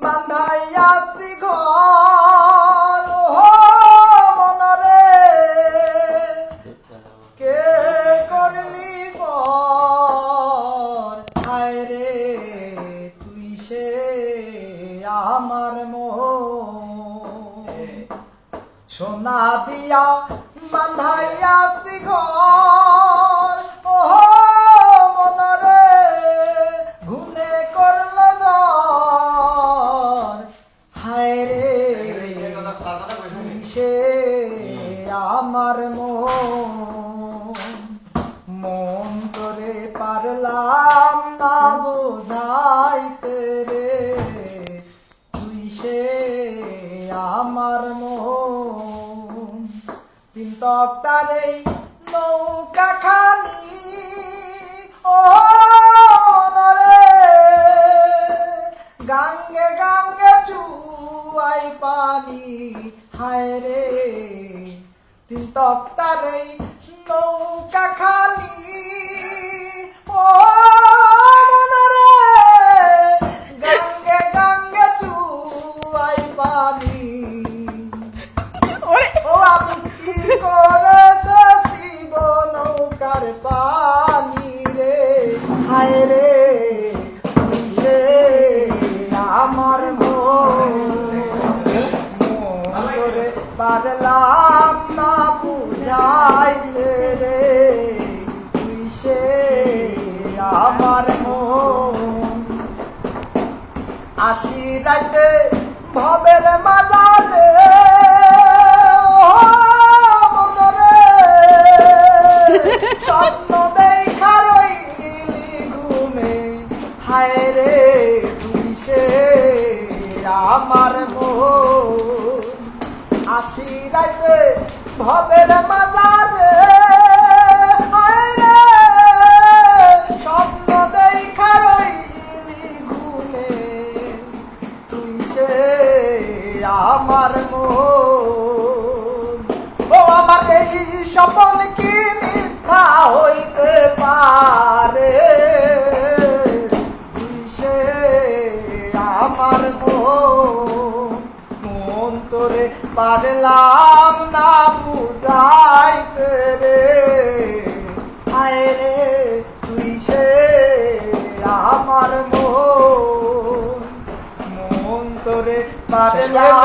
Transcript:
বান্ধাইয়াছি ঘর মনরে কে করলি পর হায় রে তুই সে আমার মোহ সোনা দিয়া বান্ধাইয়াছি ঘর মনরে ঘুনে করল জ্বর হায় রে সে আমার মন করে পারলাম না বোঝাইতে রে তুই সে আমার তিন তক্তার এই নৌকা খানি ও রে গাঙ্গে গাঙ্গে চুয়াই পানি হায় রে তিন তক্তার এই নৌকা খানি ও রে গাঙ্গে গাঙ্গে চুয়াই পানি ও আমি কি করেছি নৌকার পানি রে হায় রে সে আমার মরে পারলাম না বুঝাইতে রে তুই সে আমার আসি রাইতে ভবের মাজারে স্বপ্ন দেখা রইলি ঘুমে হায় রে তুই সে আমার আসি রাইতে ভবের মাজারে হায় রে স্বপ্ন দেখা রইলি ঘুমে তুই সে আমার ও আমার এই স্বপ্ন কি মিথ্যা হইতে পারে তুই সে আমার মন তোরে পারলাম না বুঝাইতে রে হায় রে তুই সে আমার মন তোরে পারলাম